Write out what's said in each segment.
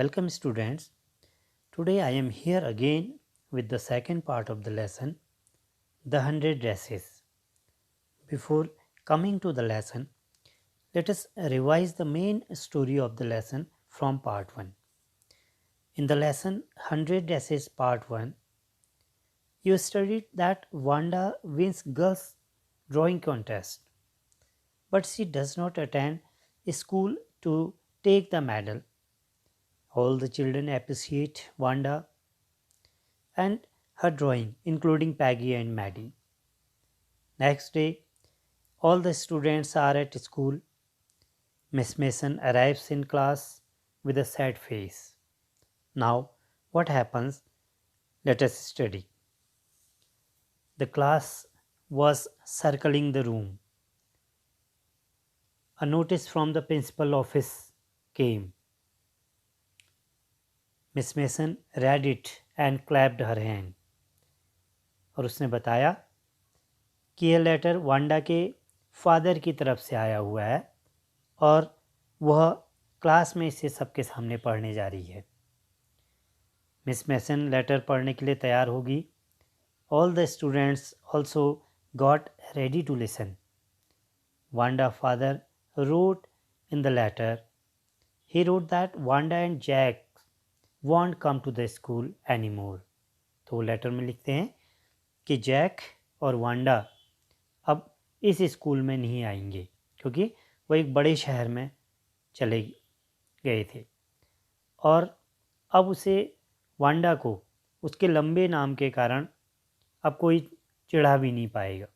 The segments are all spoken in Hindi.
Welcome students. Today I am here again with the second part of the lesson, the 100 dresses. Before coming to the lesson, let us revise the main story of the lesson from part 1. In the lesson 100 dresses part 1, you studied that Wanda wins girls drawing contest, but she does not attend school to take the medal. All the children appreciate Wanda and her drawing, including Peggy and Maddie. Next day, all the students are at school. Miss Mason arrives in class with a sad face. Now, what happens? Let us study. The class was circling the room. A notice from the principal office came. Miss Mason read it and clapped her hand. और उसने बताया कि यह लेटर वांडा के फादर की तरफ से आया हुआ है और वह क्लास में इसे सबके सामने पढ़ने जा रही है। मिस मैसन लेटर पढ़ने के लिए तैयार होगी। All the students also got ready to listen. Wanda father wrote in the letter, he wrote that Wanda and Jack won't come to the school anymore. तो वो लेटर में लिखते हैं कि जैक और वांडा अब इस स्कूल में नहीं आएंगे क्योंकि वो एक बड़े शहर में चले गए थे और अब उसे वांडा को उसके लंबे नाम के कारण अब कोई चिढ़ा भी नहीं पाएगा।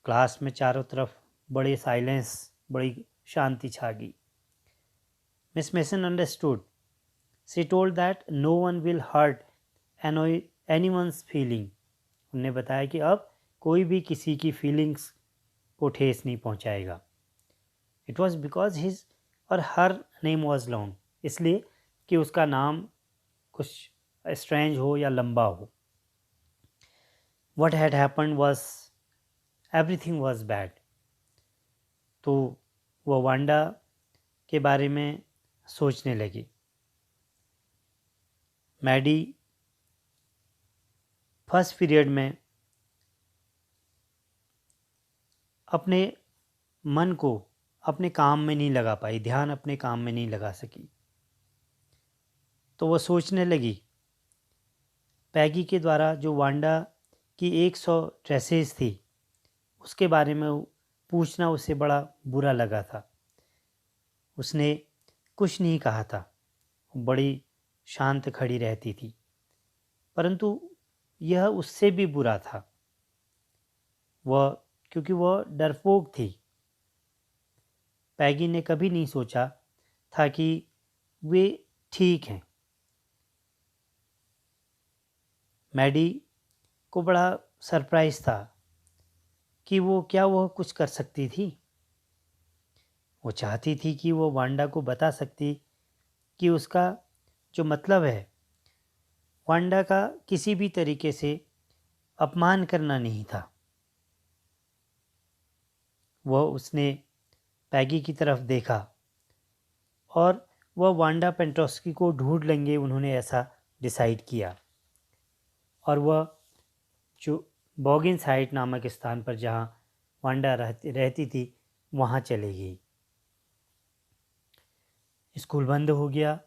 क्लास में चारों तरफ बड़े साइलेंस, बड़ी शांति छा गई। Miss Mason understood. She told that no one will hurt anyone's feeling. उन्होंने बताया कि अब कोई भी किसी की फीलिंग्स को ठेस नहीं पहुंचाएगा। इट वॉज बिकॉज हिज और हर नेम वॉज लॉन्ग, इसलिए कि उसका नाम कुछ स्ट्रेंज हो या लंबा हो। What had happened was everything was bad. तो वह वांडा के बारे में सोचने लगी। मैडी फर्स्ट पीरियड में अपने मन को अपने काम में नहीं लगा पाई, ध्यान अपने काम में नहीं लगा सकी। तो वह सोचने लगी पैगी के द्वारा जो वांडा की 100 ड्रेसेस थी उसके बारे में पूछना उसे बड़ा बुरा लगा था। उसने कुछ नहीं कहा था, बड़ी शांत खड़ी रहती थी, परंतु यह उससे भी बुरा था क्योंकि वह डरपोक थी। पैगी ने कभी नहीं सोचा था कि वे ठीक हैं। मैडी को बड़ा सरप्राइज था कि वह कुछ कर सकती थी। वो चाहती थी कि वो वांडा को बता सकती कि उसका जो मतलब है वांडा का किसी भी तरीके से अपमान करना नहीं था। उसने पैगी की तरफ देखा और वह वांडा पेंटोस्की को ढूंढ लेंगे, उन्होंने ऐसा डिसाइड किया और वह जो बॉगिन साइट नामक स्थान पर जहाँ वांडा रहती थी वहाँ चली गई। स्कूल बंद हो गया।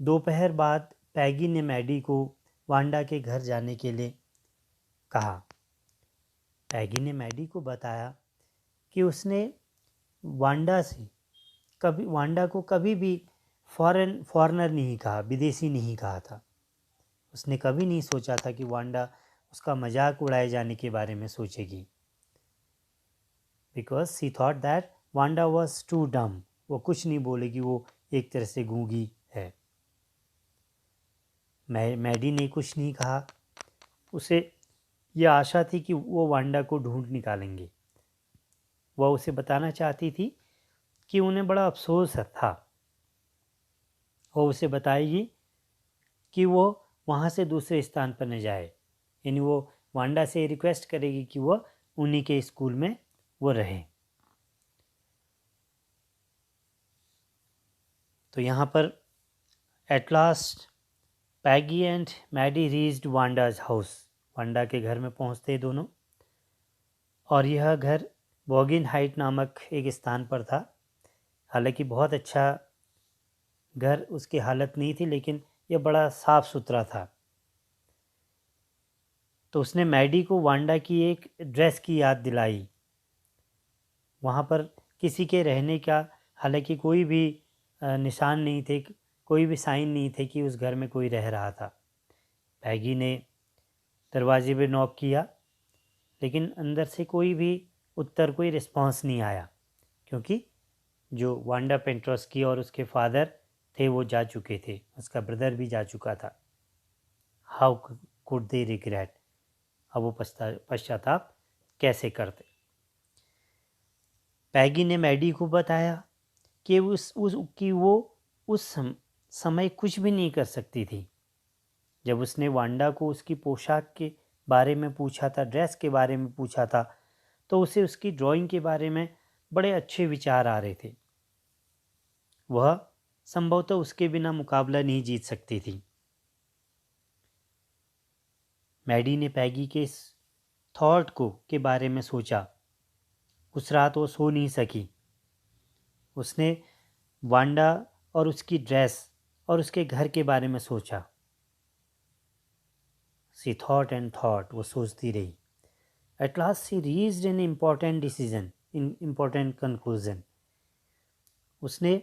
दोपहर बाद पैगी ने मैडी को वांडा के घर जाने के लिए कहा। पैगी ने मैडी को बताया कि उसने वांडा को कभी भी फॉरेनर नहीं कहा, विदेशी नहीं कहा था। उसने कभी नहीं सोचा था कि वांडा उसका मजाक उड़ाए जाने के बारे में सोचेगी, because she thought that Wanda was too dumb. वो कुछ नहीं बोलेगी, वो एक तरह से गूंगी है। मैडी ने कुछ नहीं कहा। उसे यह आशा थी कि वो वांडा को ढूंढ निकालेंगे। वह उसे बताना चाहती थी कि उन्हें बड़ा अफसोस था। वो उसे बताएगी कि वो वहाँ से दूसरे स्थान पर न जाए, यानी वो वांडा से रिक्वेस्ट करेगी कि वह उन्हीं के स्कूल में वो रहे। तो यहाँ पर at last Peggy and Maddie reached Wanda's house. Wanda के घर में पहुँचते दोनों, और यह घर वॉगिन हाइट नामक एक स्थान पर था। हालांकि बहुत अच्छा घर उसकी हालत नहीं थी, लेकिन यह बड़ा साफ़ सुथरा था। तो उसने मैडी को वांडा की एक ड्रेस की याद दिलाई। वहाँ पर किसी के रहने का हालांकि कोई भी निशान नहीं थे, कोई भी साइन नहीं थे कि उस घर में कोई रह रहा था। पैगी ने दरवाजे पे नॉक किया, लेकिन अंदर से कोई भी उत्तर, कोई रिस्पांस नहीं आया, क्योंकि जो वांडा पेंट्रोस्की और उसके फादर थे वो जा चुके थे, उसका ब्रदर भी जा चुका था। हाउ कुड दे रिग्रेट, अब वो पश्चाताप कैसे करते। पैगी ने मैडी को बताया कि वो उस समय कुछ भी नहीं कर सकती थी। जब उसने वांडा को उसकी पोशाक के बारे में पूछा था, ड्रेस के बारे में पूछा था, तो उसे उसकी ड्राइंग के बारे में बड़े अच्छे विचार आ रहे थे। वह संभवतः उसके बिना मुकाबला नहीं जीत सकती थी। मैडी ने पैगी के इस थॉट के बारे में सोचा। उस रात वो सो नहीं सकी। उसने वांडा और उसकी ड्रेस और उसके घर के बारे में सोचा। सी थॉट एंड थॉट, वो सोचती रही। At last she reached an important conclusion. उसने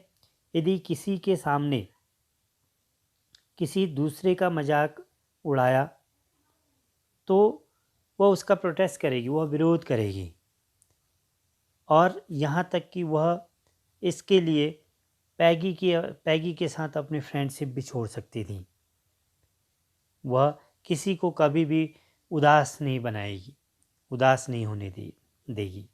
यदि किसी के सामने किसी दूसरे का मजाक उड़ाया तो वह उसका प्रोटेस्ट करेगी, वह विरोध करेगी, और यहाँ तक कि वह इसके लिए पैगी के साथ अपनी फ्रेंडशिप भी छोड़ सकती थी। वह किसी को कभी भी उदास नहीं बनाएगी, उदास नहीं होने देगी।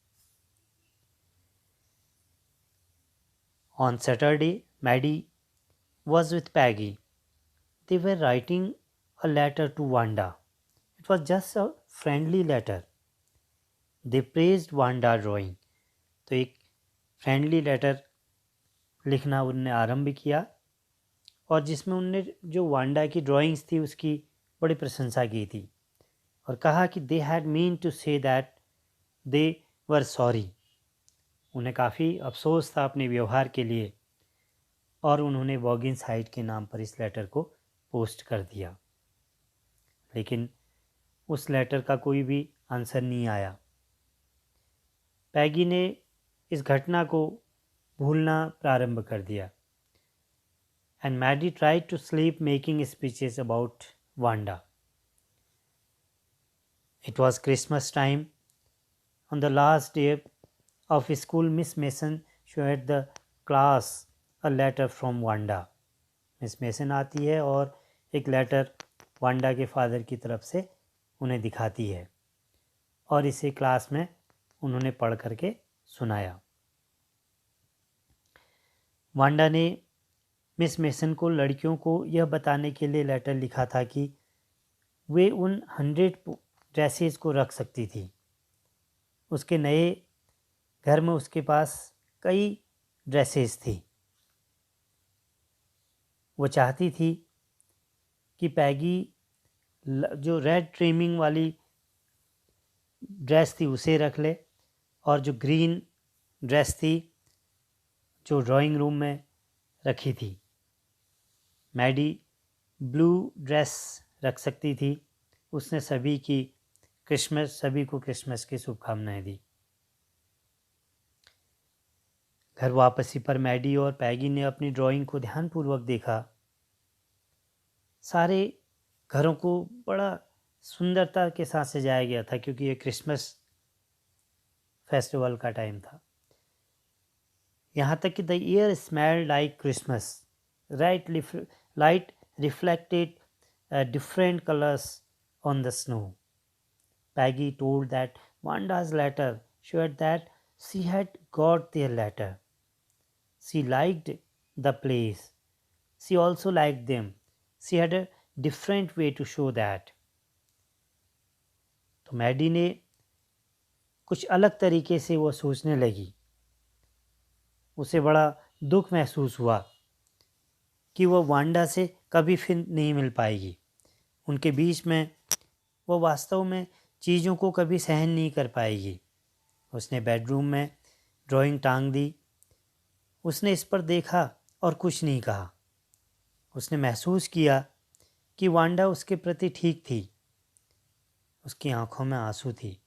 On Saturday, Maddie was with Peggy. They were writing a letter to Wanda. It was just a friendly letter. They praised Wanda drawing. तो एक फ्रेंडली लेटर लिखना उनने आरंभ किया, और जिसमें उनने जो वांडा की ड्राइंग्स थी उसकी बड़ी प्रशंसा की थी, और कहा कि they had mean to say that they were sorry. उन्हें काफ़ी अफसोस था अपने व्यवहार के लिए, और उन्होंने वॉगिन साइट के नाम पर इस लेटर को पोस्ट कर दिया। लेकिन उस लेटर का कोई भी आंसर नहीं आया। पैगी ने इस घटना को भूलना प्रारंभ कर दिया। And Maddie tried to sleep making speeches about Wanda. It was Christmas time. On the last day of school, Miss Mason showed the class a letter from Wanda. Miss mason आती है और एक लेटर वांडा के फादर की तरफ से उन्हें दिखाती है, और इसे क्लास में उन्होंने पढ़ करके सुनाया। वांडा ने मिस मेसन को लड़कियों को यह बताने के लिए लेटर लिखा था कि वे उन 100 ड्रेसेस को रख सकती थी। उसके नए घर में उसके पास कई ड्रेसेस थी। वो चाहती थी कि पैगी जो रेड ट्रिमिंग वाली ड्रेस थी उसे रख ले, और जो ग्रीन ड्रेस थी जो ड्राइंग रूम में रखी थी, मैडी ब्लू ड्रेस रख सकती थी। उसने सभी को क्रिसमस की शुभकामनाएं दी। घर वापसी पर मैडी और पैगी ने अपनी ड्राइंग को ध्यानपूर्वक देखा। सारे घरों को बड़ा सुंदरता के साथ सजाया गया था, क्योंकि ये क्रिसमस फेस्टिवल का टाइम था। यहाँ तक कि the air smelled like Christmas. Light reflected different colours on the snow. Peggy told that Wanda's letter showed that she had got their letter. She liked the place. She also liked them. She had a different way to show that. तो मैडी ने कुछ अलग तरीके से वो सोचने लगी। उसे बड़ा दुख महसूस हुआ कि वो वांडा से कभी फिर नहीं मिल पाएगी। उनके बीच में वो वास्तव में चीज़ों को कभी सहन नहीं कर पाएगी। उसने बेडरूम में ड्राइंग टांग दी। उसने इस पर देखा और कुछ नहीं कहा। उसने महसूस किया कि वांडा उसके प्रति ठीक थी। उसकी आंखों में आंसू थी।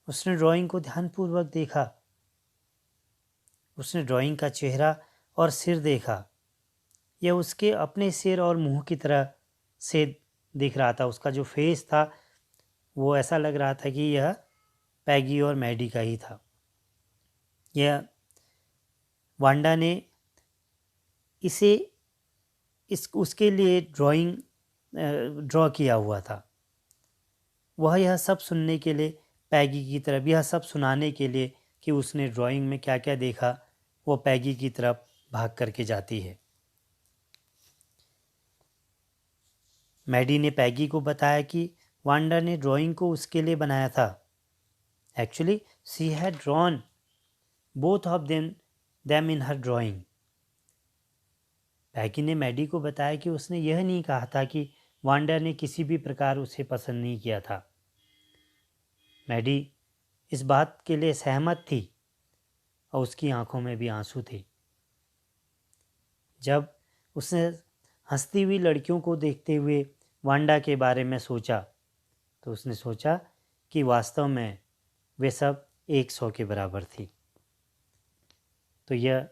उसने ड्राइंग को ध्यानपूर्वक देखा। उसने ड्राइंग का चेहरा और सिर देखा। यह उसके अपने सिर और मुंह की तरह से दिख रहा था। उसका जो फेस था वो ऐसा लग रहा था कि यह पैगी और मैडी का ही था। यह वांडा ने इसे उसके लिए ड्रॉ किया हुआ था। वह यह सब सुनने के लिए, पैगी की तरफ यह सब सुनाने के लिए कि उसने ड्राइंग में क्या क्या देखा, वो पैगी की तरफ भाग करके जाती है। मैडी ने पैगी को बताया कि वांडा ने ड्राइंग को उसके लिए बनाया था। Actually she had drawn both of them in her drawing. Peggy ने मैडी को बताया कि उसने यह नहीं कहा था कि वांडा ने किसी भी प्रकार उसे पसंद नहीं किया था। मैडी इस बात के लिए सहमत थी और उसकी आंखों में भी आंसू थे। जब उसने हंसती हुई लड़कियों को देखते हुए वांडा के बारे में सोचा तो उसने सोचा कि वास्तव में वे सब 100 के बराबर थी। तो यह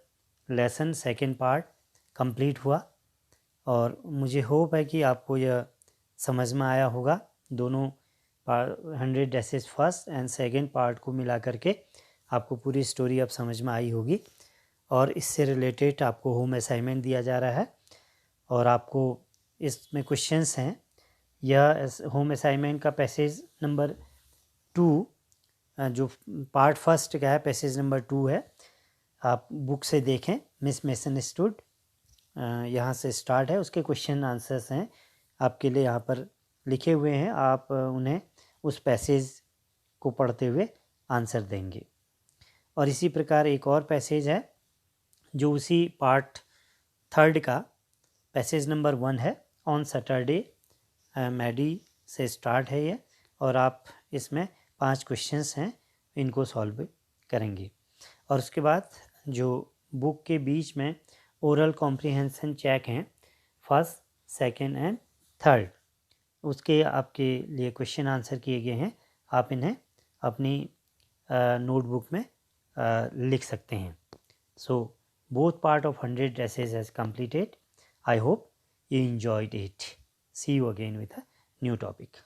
लेसन सेकंड पार्ट कंप्लीट हुआ और मुझे होप है कि आपको यह समझ में आया होगा। दोनों 100 dresses first and second part को मिला करके आपको पूरी स्टोरी अब समझ में आई होगी। और इससे रिलेटेड आपको होम असाइनमेंट दिया जा रहा है और आपको इसमें क्वेश्चंस हैं। यह होम असाइनमेंट का पैसेज नंबर 2 जो पार्ट फर्स्ट का है, पैसेज नंबर 2 है। आप बुक से देखें, मिस मिसअंडरस्टूड यहाँ से स्टार्ट है। उसके क्वेश्चन आंसर्स हैं आपके लिए यहाँ पर लिखे हुए हैं। आप उन्हें उस पैसेज को पढ़ते हुए आंसर देंगे। और इसी प्रकार एक और पैसेज है जो उसी पार्ट थर्ड का पैसेज नंबर 1 है। ऑन सैटरडे मैडी से स्टार्ट है ये, और आप इसमें 5 क्वेश्चंस हैं, इनको सॉल्व करेंगे। और उसके बाद जो बुक के बीच में ओरल कॉम्प्रिहेंशन चेक हैं, फर्स्ट, सेकंड एंड थर्ड, उसके आपके लिए क्वेश्चन आंसर किए गए हैं। आप इन्हें अपनी नोटबुक में लिख सकते हैं। सो both part of 100 dresses has completed. I hope you enjoyed it. See you again with a new topic.